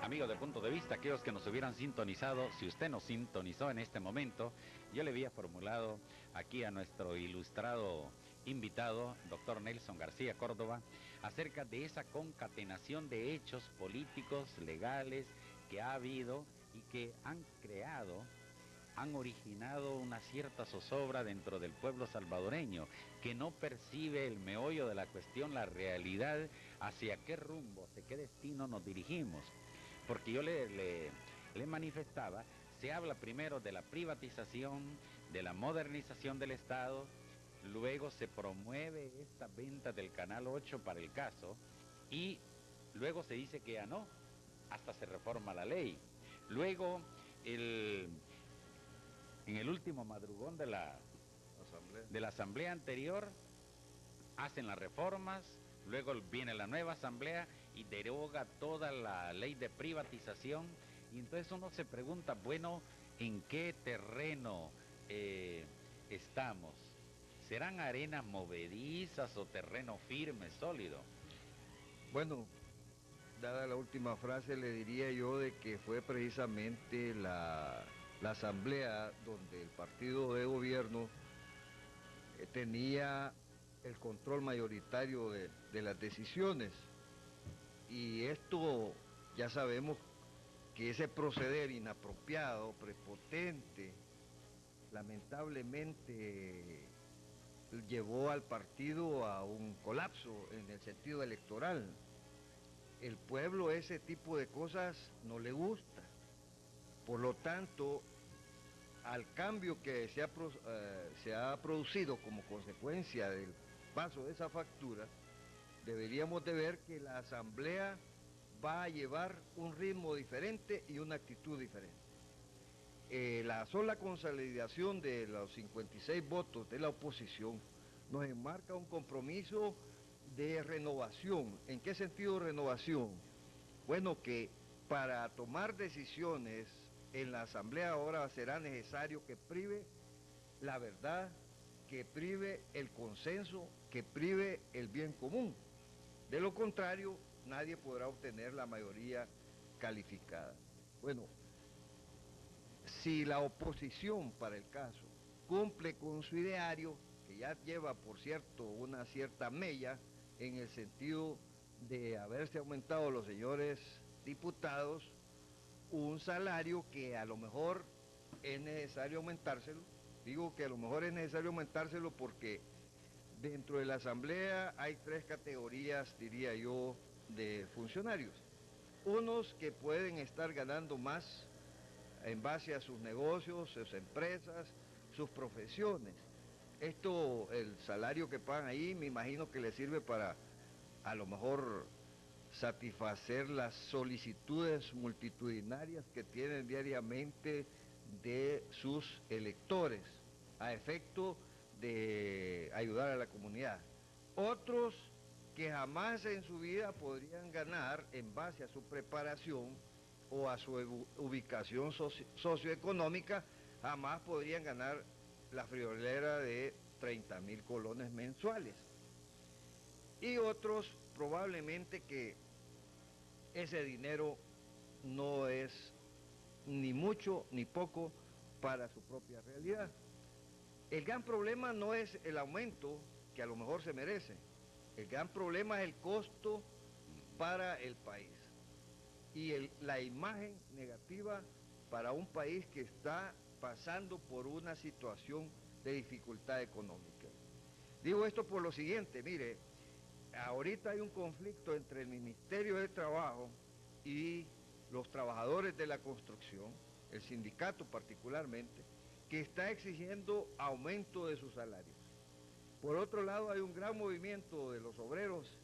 Amigos de Punto de Vista, aquellos que nos hubieran sintonizado, si usted nos sintonizó en este momento, yo le había formulado aquí a nuestro ilustrado invitado, doctor Nelson García Córdoba, acerca de esa concatenación de hechos políticos, legales, que ha habido y que han originado una cierta zozobra dentro del pueblo salvadoreño, que no percibe el meollo de la cuestión, la realidad, hacia qué rumbo, hacia qué destino nos dirigimos. Porque yo le manifestaba, se habla primero de la privatización, de la modernización del Estado, luego se promueve esta venta del Canal 8 para el caso, y luego se dice que ya no, hasta se reforma la ley. Luego, el, en el último madrugón Asamblea. de la asamblea anterior, hacen las reformas, luego viene la nueva asamblea y deroga toda la ley de privatización, y entonces uno se pregunta, bueno, ¿en qué terreno estamos? ¿Serán arenas movedizas o terreno firme, sólido? Bueno, dada la última frase, le diría yo de que fue precisamente la asamblea donde el partido de gobierno tenía el control mayoritario de las decisiones. Y esto ya sabemos que ese proceder inapropiado, prepotente, lamentablemente llevó al partido a un colapso en el sentido electoral. El pueblo ese tipo de cosas no le gusta. Por lo tanto, al cambio que se ha producido como consecuencia del paso de esa factura, deberíamos de ver que la asamblea va a llevar un ritmo diferente y una actitud diferente. La sola consolidación de los 56 votos de la oposición nos enmarca un compromiso de renovación. ¿En qué sentido renovación? Bueno, que para tomar decisiones en la asamblea ahora será necesario que prive la verdad, que prive el consenso, que prive el bien común. De lo contrario, nadie podrá obtener la mayoría calificada. Bueno, si la oposición, para el caso, cumple con su ideario, que ya lleva, por cierto, una cierta mella en el sentido de haberse aumentado los señores diputados un salario que a lo mejor es necesario aumentárselo. Digo que a lo mejor es necesario aumentárselo porque dentro de la asamblea hay tres categorías, diría yo, de funcionarios. Unos que pueden estar ganando más en base a sus negocios, sus empresas, sus profesiones. Esto, el salario que pagan ahí, me imagino que les sirve para a lo mejor satisfacer las solicitudes multitudinarias que tienen diariamente de sus electores, a efecto de ayudar a la comunidad. Otros que jamás en su vida podrían ganar en base a su preparación o a su ubicación socioeconómica, jamás podrían ganar la friolera de 30.000 colones mensuales. Y otros probablemente que ese dinero no es ni mucho ni poco para su propia realidad. El gran problema no es el aumento que a lo mejor se merece. El gran problema es el costo para el país y la imagen negativa para un país que está pasando por una situación de dificultad económica. Digo esto por lo siguiente, mire, ahorita hay un conflicto entre el Ministerio de Trabajo y los trabajadores de la construcción, el sindicato particularmente, que está exigiendo aumento de sus salarios. Por otro lado, hay un gran movimiento de los obreros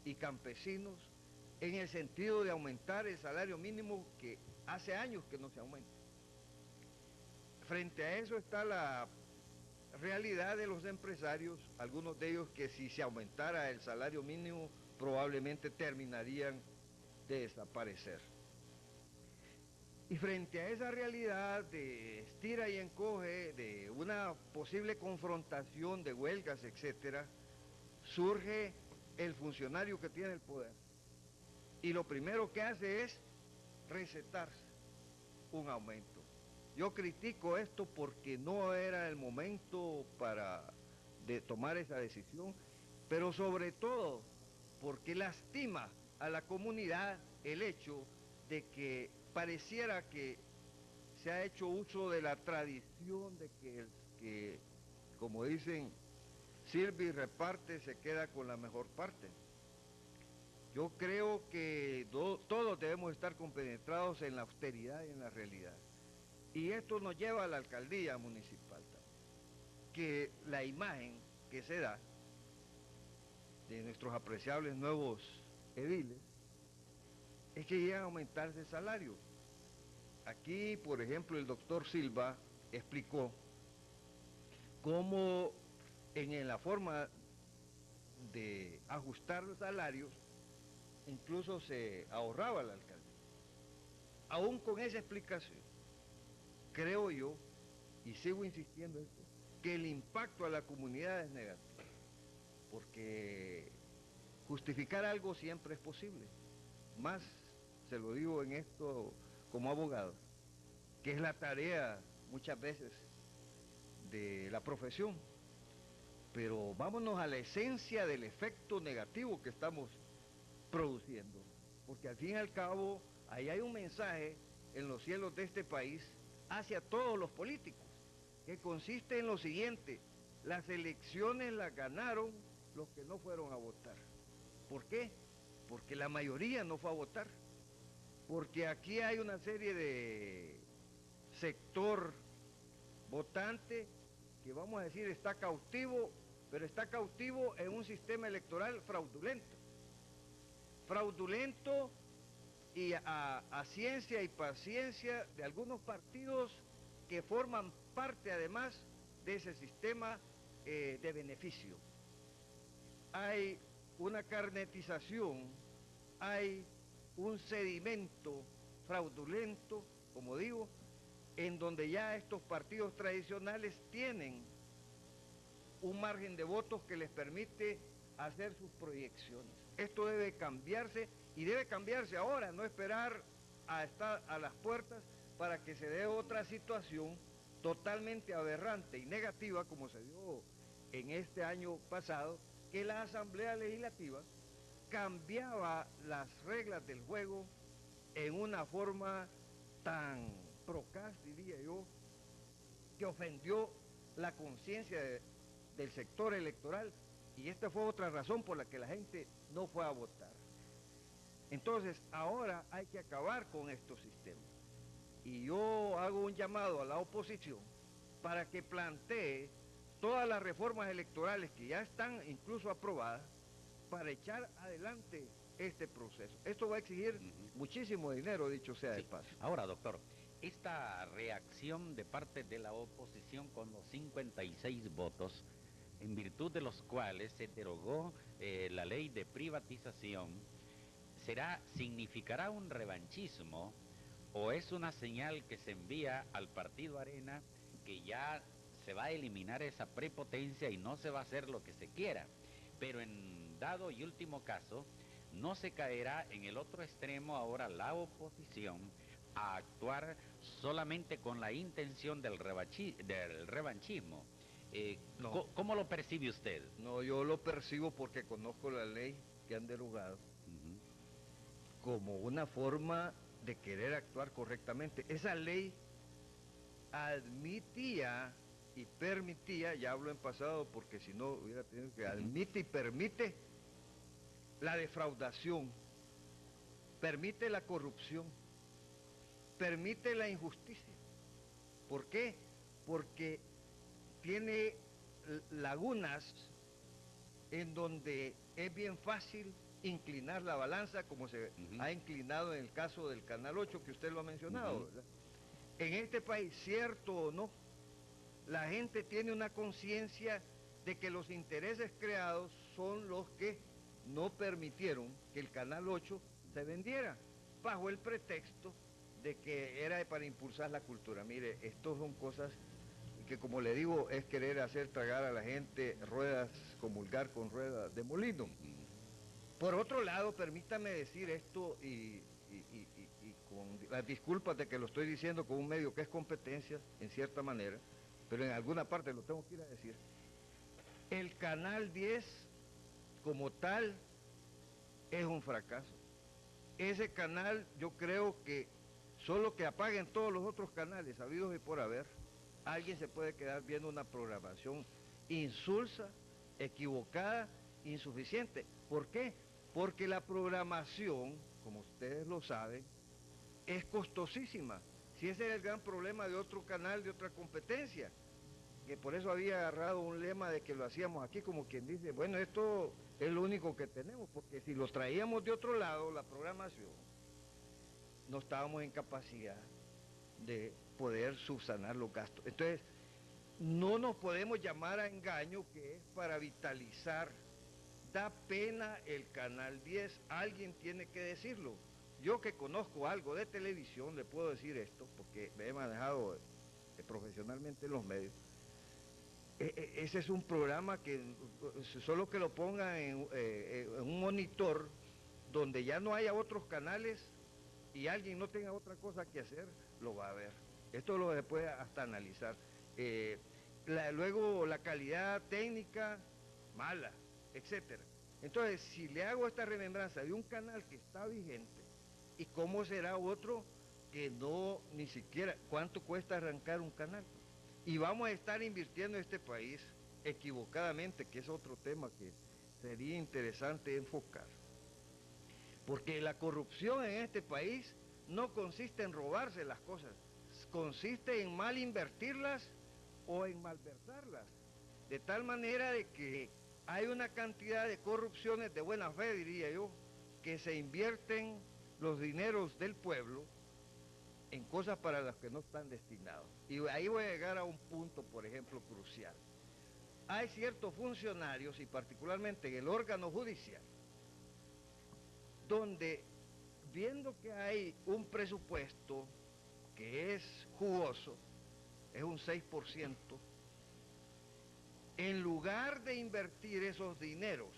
y campesinos en el sentido de aumentar el salario mínimo que hace años que no se aumenta. Frente a eso está la realidad de los empresarios, algunos de ellos que si se aumentara el salario mínimo probablemente terminarían de desaparecer. Y frente a esa realidad de estira y encoge, de una posible confrontación de huelgas, etcétera, surge el funcionario que tiene el poder. Y lo primero que hace es recetarse un aumento. Yo critico esto porque no era el momento de tomar esa decisión, pero sobre todo porque lastima a la comunidad el hecho de que pareciera que se ha hecho uso de la tradición de que como dicen, sirve y reparte, se queda con la mejor parte. Yo creo que todos debemos estar compenetrados en la austeridad y en la realidad. Y esto nos lleva a la alcaldía municipal también, que la imagen que se da de nuestros apreciables nuevos ediles es que llegan a aumentarse el salario. Aquí, por ejemplo, el doctor Silva explicó cómo en la forma de ajustar los salarios incluso se ahorraba la alcaldía. Aún con esa explicación, creo yo, y sigo insistiendo en esto, que el impacto a la comunidad es negativo, porque justificar algo siempre es posible, más se lo digo en esto como abogado, que es la tarea muchas veces de la profesión, pero vámonos a la esencia del efecto negativo que estamos produciendo, porque al fin y al cabo ahí hay un mensaje en los cielos de este país hacia todos los políticos, que consiste en lo siguiente: las elecciones las ganaron los que no fueron a votar. ¿Por qué? Porque la mayoría no fue a votar, porque aquí hay una serie de sector votante que, vamos a decir, está cautivo, pero está cautivo en un sistema electoral fraudulento y a ciencia y paciencia de algunos partidos que forman parte además de ese sistema de beneficio. Hay una carnetización, hay un sedimento fraudulento, como digo, en donde ya estos partidos tradicionales tienen un margen de votos que les permite hacer sus proyecciones. Esto debe cambiarse y debe cambiarse ahora, no esperar a estar a las puertas para que se dé otra situación totalmente aberrante y negativa como se dio en este año pasado, que la Asamblea Legislativa cambiaba las reglas del juego en una forma tan procaz, diría yo, que ofendió la conciencia del sector electoral, y esta fue otra razón por la que la gente no fue a votar. Entonces, ahora hay que acabar con estos sistemas. Y yo hago un llamado a la oposición para que plantee todas las reformas electorales que ya están incluso aprobadas para echar adelante este proceso. Esto va a exigir muchísimo dinero, dicho sea de paso. Ahora, doctor, esta reacción de parte de la oposición con los 56 votos, en virtud de los cuales se derogó la ley de privatización, ¿significará un revanchismo o es una señal que se envía al Partido Arena que ya se va a eliminar esa prepotencia y no se va a hacer lo que se quiera? Pero en dado y último caso, no se caerá en el otro extremo ahora la oposición a actuar solamente con la intención del revanchismo. No. ¿Cómo lo percibe usted? No, yo lo percibo porque conozco la ley que han derogado como una forma de querer actuar correctamente. Esa ley admitía y permitía, ya hablo en pasado porque si no hubiera tenido que admite y permite la defraudación, permite la corrupción, permite la injusticia. ¿Por qué? Porque tiene lagunas en donde es bien fácil inclinar la balanza, como se ha inclinado en el caso del Canal 8, que usted lo ha mencionado, ¿verdad? En este país, cierto o no, la gente tiene una conciencia de que los intereses creados son los que no permitieron que el Canal 8 se vendiera, bajo el pretexto de que era para impulsar la cultura. Mire, esto son cosas que, como le digo, es querer hacer tragar a la gente ruedas, comulgar con ruedas de molino. Por otro lado, permítame decir esto y y con las disculpas de que lo estoy diciendo con un medio que es competencia, en cierta manera, pero en alguna parte lo tengo que ir a decir, el Canal 10 como tal es un fracaso. Ese canal yo creo que solo que apaguen todos los otros canales habidos y por haber, alguien se puede quedar viendo una programación insulsa, equivocada, insuficiente. ¿Por qué? Porque la programación, como ustedes lo saben, es costosísima. Si ese era el gran problema de otro canal, de otra competencia, que por eso había agarrado un lema de que lo hacíamos aquí, como quien dice, bueno, esto es lo único que tenemos, porque si los traíamos de otro lado, la programación, no estábamos en capacidad de poder subsanar los gastos. Entonces, no nos podemos llamar a engaño, que es para vitalizar. Da pena el Canal 10, alguien tiene que decirlo. Yo que conozco algo de televisión, le puedo decir esto, porque me he manejado profesionalmente en los medios. Ese es un programa que solo que lo pongan en un monitor donde ya no haya otros canales y alguien no tenga otra cosa que hacer, lo va a ver. Esto lo se puede hasta analizar. Luego la calidad técnica, mala, etcétera. Entonces, si le hago esta remembranza de un canal que está vigente, ¿y cómo será otro que no, ni siquiera, cuánto cuesta arrancar un canal? Y vamos a estar invirtiendo en este país equivocadamente, que es otro tema que sería interesante enfocar. Porque la corrupción en este país no consiste en robarse las cosas, consiste en mal invertirlas o en malversarlas. De tal manera de que hay una cantidad de corrupciones de buena fe, diría yo, que se invierten los dineros del pueblo en cosas para las que no están destinados. Y ahí voy a llegar a un punto, por ejemplo, crucial. Hay ciertos funcionarios, y particularmente en el órgano judicial, donde, viendo que hay un presupuesto que es jugoso, es un 6%, en lugar de invertir esos dineros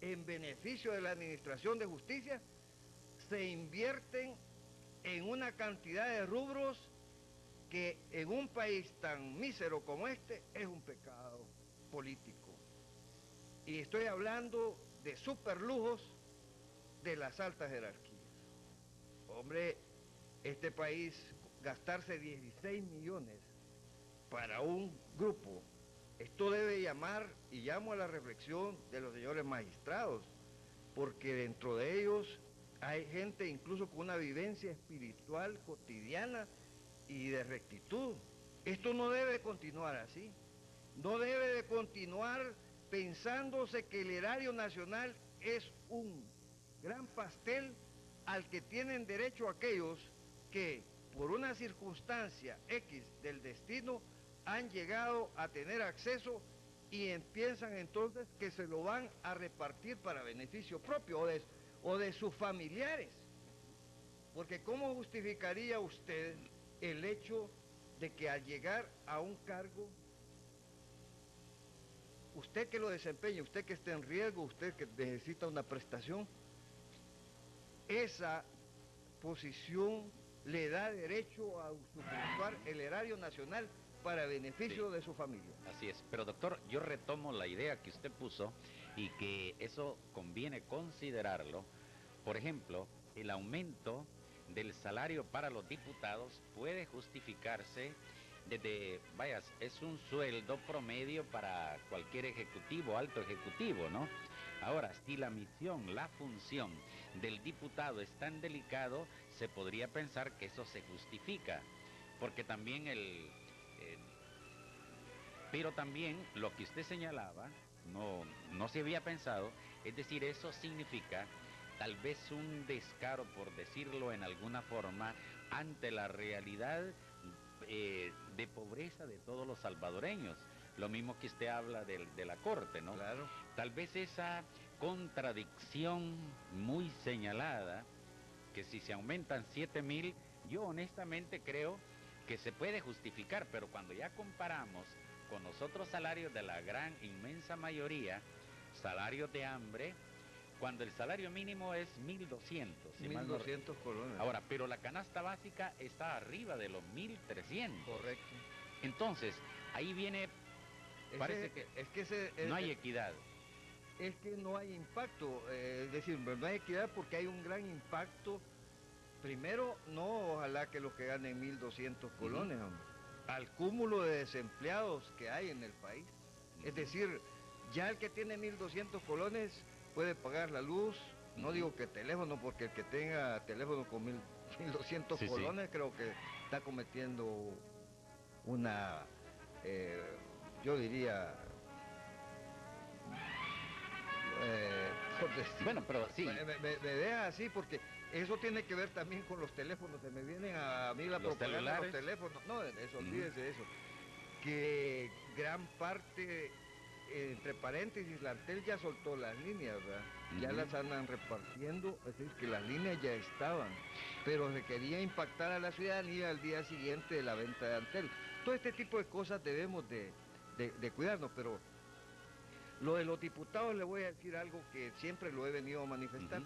en beneficio de la administración de justicia, se invierten en una cantidad de rubros que en un país tan mísero como este es un pecado político. Y estoy hablando de superlujos de las altas jerarquías. Hombre, este país gastarse 16 millones para un grupo, esto debe llamar, y llamo a la reflexión de los señores magistrados, porque dentro de ellos hay gente incluso con una vivencia espiritual cotidiana y de rectitud. Esto no debe continuar así. No debe de continuar pensándose que el erario nacional es un gran pastel al que tienen derecho aquellos que por una circunstancia X del destino han llegado a tener acceso y piensan entonces que se lo van a repartir para beneficio propio o de sus familiares. Porque ¿cómo justificaría usted el hecho de que al llegar a un cargo, usted que lo desempeñe, usted que esté en riesgo, usted que necesita una prestación, esa posición le da derecho a usufructuar el erario nacional para beneficio de su familia? Así es, pero doctor, yo retomo la idea que usted puso y que eso conviene considerarlo. Por ejemplo, el aumento del salario para los diputados puede justificarse desde, vaya, es un sueldo promedio para cualquier ejecutivo, alto ejecutivo, ¿no? Ahora, si la misión, la función del diputado es tan delicado, se podría pensar que eso se justifica, porque también pero también lo que usted señalaba, no se había pensado, es decir, eso significa tal vez un descaro, por decirlo en alguna forma, ante la realidad de pobreza de todos los salvadoreños. Lo mismo que usted habla de la Corte, ¿no? Claro. Tal vez esa contradicción muy señalada, que si se aumentan 7,000, yo honestamente creo que se puede justificar, pero cuando ya comparamos con los otros salarios de la gran inmensa mayoría, salarios de hambre, cuando el salario mínimo es 1.200. Si mal no 1.200 colones. Ahora, pero la canasta básica está arriba de los 1.300. Correcto. Entonces, ahí viene, parece que es que no hay equidad. es que no hay impacto, es decir, no hay equidad porque hay un gran impacto. Primero, no, ojalá que los que ganen 1.200 colones, hombre, al cúmulo de desempleados que hay en el país. Es decir, ya el que tiene 1.200 colones puede pagar la luz, no digo que teléfono, porque el que tenga teléfono con 1.200 Sí, colones creo que está cometiendo una, yo diría, por decir, Bueno, pero sí, me deja así porque eso tiene que ver también con los teléfonos, se me vienen a mí la los propaganda de los celulares. teléfonos, no, eso, olvídese de eso, que gran parte, entre paréntesis, la Antel ya soltó las líneas, ¿verdad? Ya las andan repartiendo, es decir, que las líneas ya estaban, pero se quería impactar a la ciudadanía al día siguiente de la venta de Antel. Todo este tipo de cosas debemos de cuidarnos, pero lo de los diputados le voy a decir algo que siempre lo he venido a manifestar.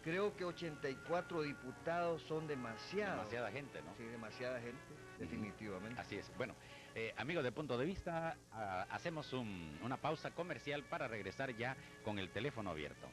Creo que 84 diputados son demasiados. Demasiada gente, ¿no? Sí, demasiada gente, definitivamente. Así es. Bueno, amigos de Punto de Vista, hacemos una pausa comercial para regresar ya con el teléfono abierto.